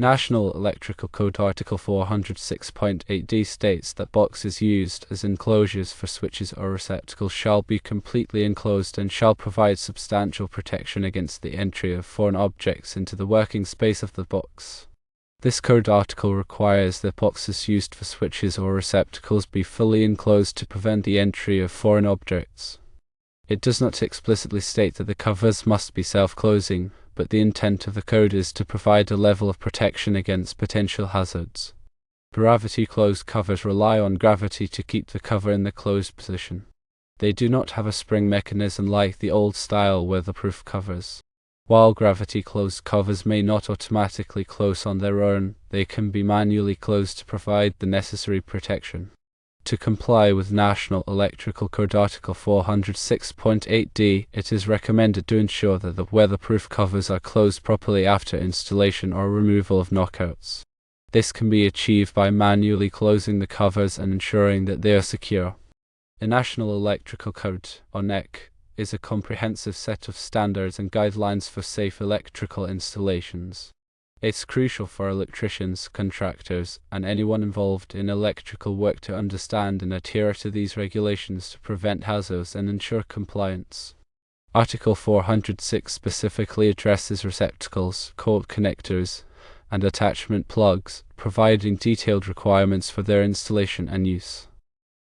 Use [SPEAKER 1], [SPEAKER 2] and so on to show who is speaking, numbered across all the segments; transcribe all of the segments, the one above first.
[SPEAKER 1] National Electrical Code Article 406.8d states that boxes used as enclosures for switches or receptacles shall be completely enclosed and shall provide substantial protection against the entry of foreign objects into the working space of the box. This code article requires that boxes used for switches or receptacles be fully enclosed to prevent the entry of foreign objects. It does not explicitly state that the covers must be self-closing, but the intent of the code is to provide a level of protection against potential hazards. Gravity-closed covers rely on gravity to keep the cover in the closed position. They do not have a spring mechanism like the old-style weatherproof covers. While gravity-closed covers may not automatically close on their own, they can be manually closed to provide the necessary protection. To comply with National Electrical Code Article 406.8d, it is recommended to ensure that the weatherproof covers are closed properly after installation or removal of knockouts. This can be achieved by manually closing the covers and ensuring that they are secure. The National Electrical Code, or NEC, is a comprehensive set of standards and guidelines for safe electrical installations. It's crucial for electricians, contractors, and anyone involved in electrical work to understand and adhere to these regulations to prevent hazards and ensure compliance. Article 406 specifically addresses receptacles, cord connectors, and attachment plugs, providing detailed requirements for their installation and use.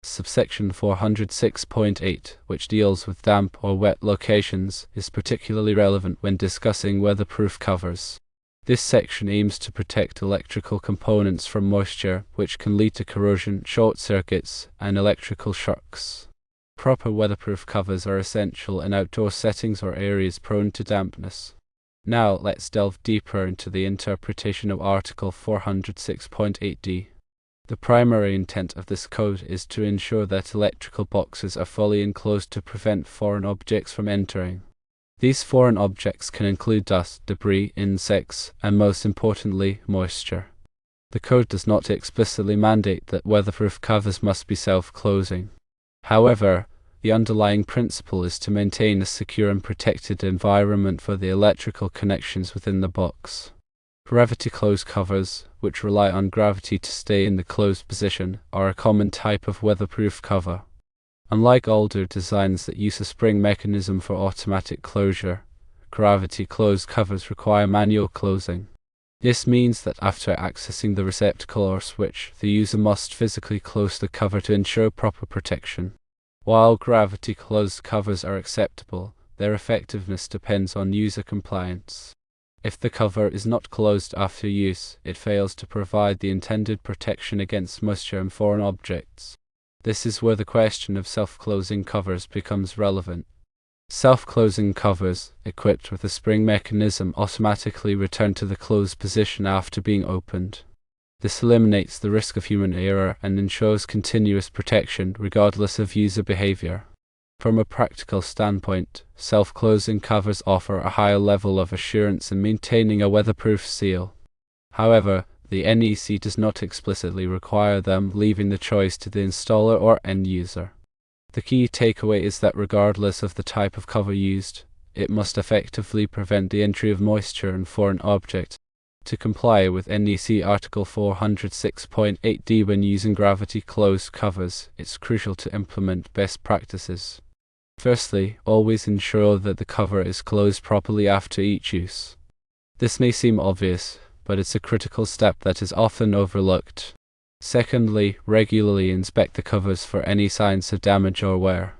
[SPEAKER 1] Subsection 406.8, which deals with damp or wet locations, is particularly relevant when discussing weatherproof covers. This section aims to protect electrical components from moisture, which can lead to corrosion, short circuits, and electrical shocks. Proper weatherproof covers are essential in outdoor settings or areas prone to dampness. Now let's delve deeper into the interpretation of Article 406.8d. The primary intent of this code is to ensure that electrical boxes are fully enclosed to prevent foreign objects from entering. These foreign objects can include dust, debris, insects, and most importantly, moisture. The code does not explicitly mandate that weatherproof covers must be self-closing. However, the underlying principle is to maintain a secure and protected environment for the electrical connections within the box. Gravity-closed covers, which rely on gravity to stay in the closed position, are a common type of weatherproof cover. Unlike older designs that use a spring mechanism for automatic closure, gravity-closed covers require manual closing. This means that after accessing the receptacle or switch, the user must physically close the cover to ensure proper protection. While gravity-closed covers are acceptable, their effectiveness depends on user compliance. If the cover is not closed after use, it fails to provide the intended protection against moisture and foreign objects. This is where the question of self-closing covers becomes relevant. Self-closing covers, equipped with a spring mechanism, automatically return to the closed position after being opened. This eliminates the risk of human error and ensures continuous protection regardless of user behavior. From a practical standpoint, self-closing covers offer a higher level of assurance in maintaining a weatherproof seal. However, the NEC does not explicitly require them, leaving the choice to the installer or end user. The key takeaway is that regardless of the type of cover used, it must effectively prevent the entry of moisture and foreign objects. To comply with NEC Article 406.8d when using gravity-closed covers, it's crucial to implement best practices. Firstly, always ensure that the cover is closed properly after each use. This may seem obvious, but it's a critical step that is often overlooked. Secondly, regularly inspect the covers for any signs of damage or wear.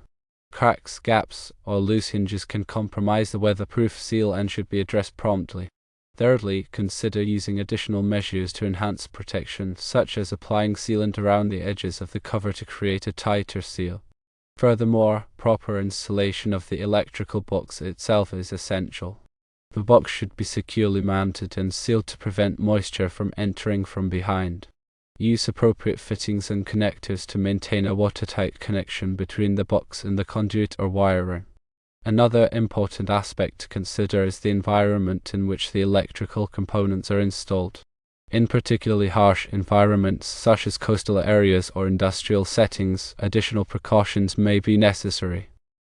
[SPEAKER 1] Cracks, gaps, or loose hinges can compromise the weatherproof seal and should be addressed promptly. Thirdly, consider using additional measures to enhance protection, such as applying sealant around the edges of the cover to create a tighter seal. Furthermore, proper installation of the electrical box itself is essential. The box should be securely mounted and sealed to prevent moisture from entering from behind. Use appropriate fittings and connectors to maintain a watertight connection between the box and the conduit or wiring. Another important aspect to consider is the environment in which the electrical components are installed. In particularly harsh environments such as coastal areas or industrial settings, additional precautions may be necessary.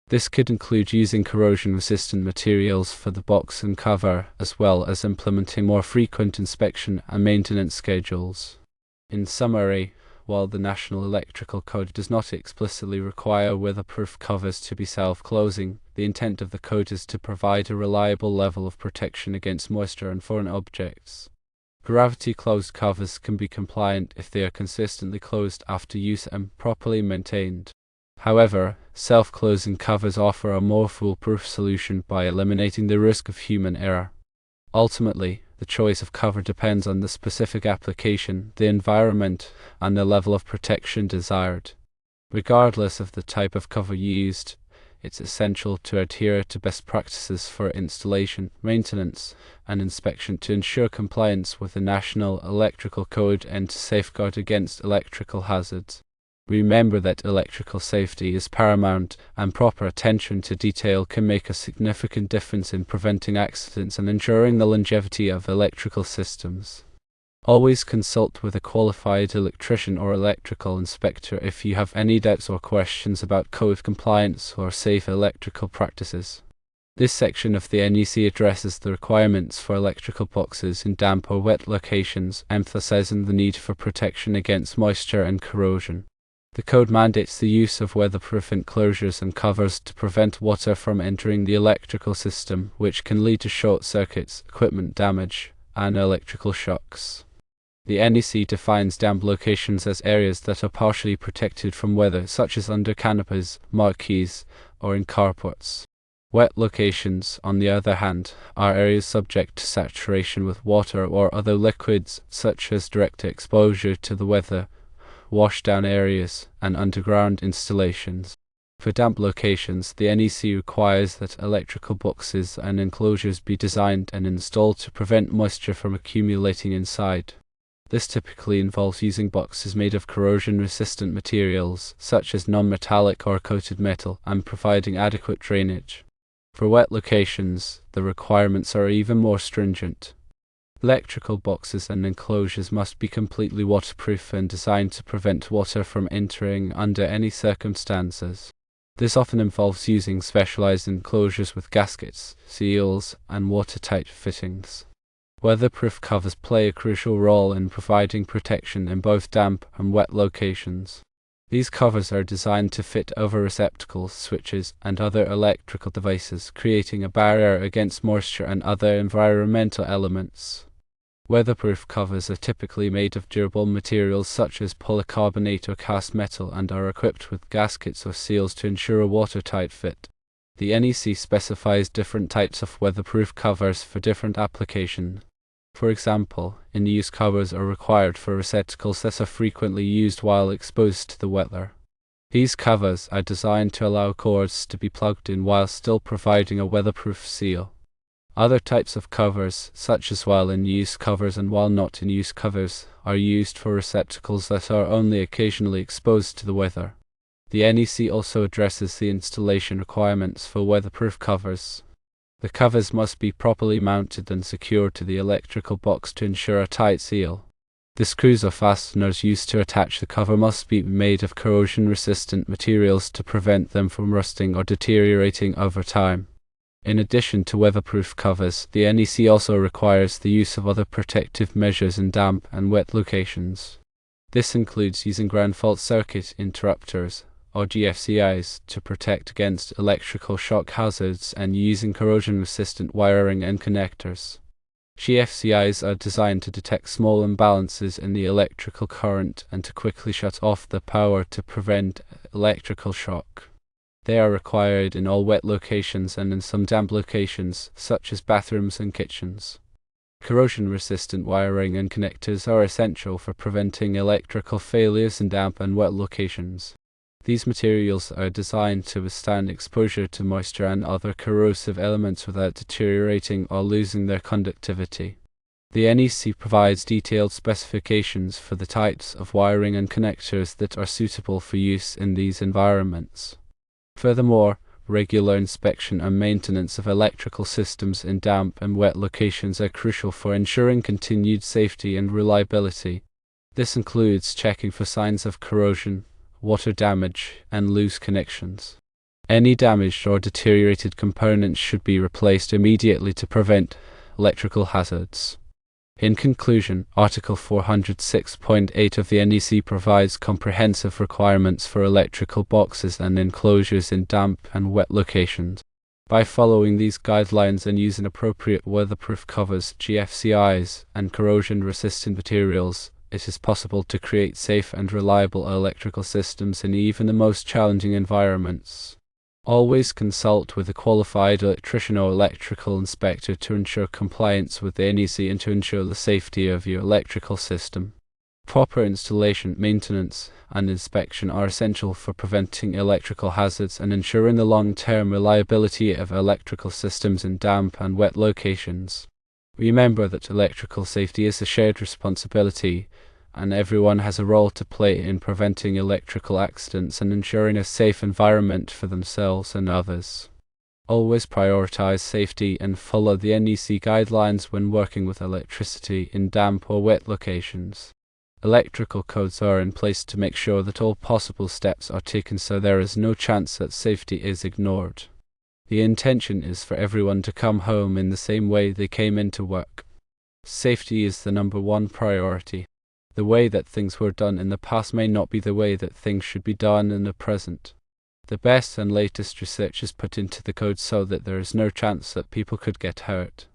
[SPEAKER 1] This could include using corrosion-resistant materials for the box and cover, as well as implementing more frequent inspection and maintenance schedules. In summary, while the National Electrical Code does not explicitly require weatherproof covers to be self-closing, the intent of the code is to provide a reliable level of protection against moisture and foreign objects. Gravity-closed covers can be compliant if they are consistently closed after use and properly maintained. However, self-closing covers offer a more foolproof solution by eliminating the risk of human error. Ultimately, the choice of cover depends on the specific application, the environment, and the level of protection desired. Regardless of the type of cover used, it's essential to adhere to best practices for installation, maintenance, and inspection to ensure compliance with the National Electrical Code and to safeguard against electrical hazards. Remember that electrical safety is paramount, and proper attention to detail can make a significant difference in preventing accidents and ensuring the longevity of electrical systems. Always consult with a qualified electrician or electrical inspector if you have any doubts or questions about code compliance or safe electrical practices. This section of the NEC addresses the requirements for electrical boxes in damp or wet locations, emphasizing the need for protection against moisture and corrosion. The code mandates the use of weatherproof enclosures and covers to prevent water from entering the electrical system, which can lead to short circuits, equipment damage, and electrical shocks. The NEC defines damp locations as areas that are partially protected from weather, such as under canopies, marquees, or in carports. Wet locations, on the other hand, are areas subject to saturation with water or other liquids, such as direct exposure to the weather, washdown areas, and underground installations. For damp locations, the NEC requires that electrical boxes and enclosures be designed and installed to prevent moisture from accumulating inside. This typically involves using boxes made of corrosion-resistant materials, such as non-metallic or coated metal, and providing adequate drainage. For wet locations, the requirements are even more stringent. Electrical boxes and enclosures must be completely waterproof and designed to prevent water from entering under any circumstances. This often involves using specialized enclosures with gaskets, seals, and watertight fittings. Weatherproof covers play a crucial role in providing protection in both damp and wet locations. These covers are designed to fit over receptacles, switches, and other electrical devices, creating a barrier against moisture and other environmental elements. Weatherproof covers are typically made of durable materials such as polycarbonate or cast metal and are equipped with gaskets or seals to ensure a watertight fit. The NEC specifies different types of weatherproof covers for different applications. For example, in-use covers are required for receptacles that are frequently used while exposed to the weather. These covers are designed to allow cords to be plugged in while still providing a weatherproof seal. Other types of covers, such as while in use covers and while not in use covers, are used for receptacles that are only occasionally exposed to the weather. The NEC also addresses the installation requirements for weatherproof covers. The covers must be properly mounted and secured to the electrical box to ensure a tight seal. The screws or fasteners used to attach the cover must be made of corrosion-resistant materials to prevent them from rusting or deteriorating over time. In addition to weatherproof covers, the NEC also requires the use of other protective measures in damp and wet locations. This includes using ground fault circuit interrupters, or GFCIs, to protect against electrical shock hazards and using corrosion-resistant wiring and connectors. GFCIs are designed to detect small imbalances in the electrical current and to quickly shut off the power to prevent electrical shock. They are required in all wet locations and in some damp locations, such as bathrooms and kitchens. Corrosion-resistant wiring and connectors are essential for preventing electrical failures in damp and wet locations. These materials are designed to withstand exposure to moisture and other corrosive elements without deteriorating or losing their conductivity. The NEC provides detailed specifications for the types of wiring and connectors that are suitable for use in these environments. Furthermore, regular inspection and maintenance of electrical systems in damp and wet locations are crucial for ensuring continued safety and reliability. This includes checking for signs of corrosion, water damage, and loose connections. Any damaged or deteriorated components should be replaced immediately to prevent electrical hazards. In conclusion, Article 406.8 of the NEC provides comprehensive requirements for electrical boxes and enclosures in damp and wet locations. By following these guidelines and using appropriate weatherproof covers, GFCIs, and corrosion-resistant materials, it is possible to create safe and reliable electrical systems in even the most challenging environments. Always consult with a qualified electrician or electrical inspector to ensure compliance with the NEC and to ensure the safety of your electrical system. Proper installation, maintenance, and inspection are essential for preventing electrical hazards and ensuring the long-term reliability of electrical systems in damp and wet locations. Remember that electrical safety is a shared responsibility, and everyone has a role to play in preventing electrical accidents and ensuring a safe environment for themselves and others. Always prioritize safety and follow the NEC guidelines when working with electricity in damp or wet locations. Electrical codes are in place to make sure that all possible steps are taken so there is no chance that safety is ignored. The intention is for everyone to come home in the same way they came into work. Safety is the #1 priority. The way that things were done in the past may not be the way that things should be done in the present. The best and latest research is put into the code so that there is no chance that people could get hurt.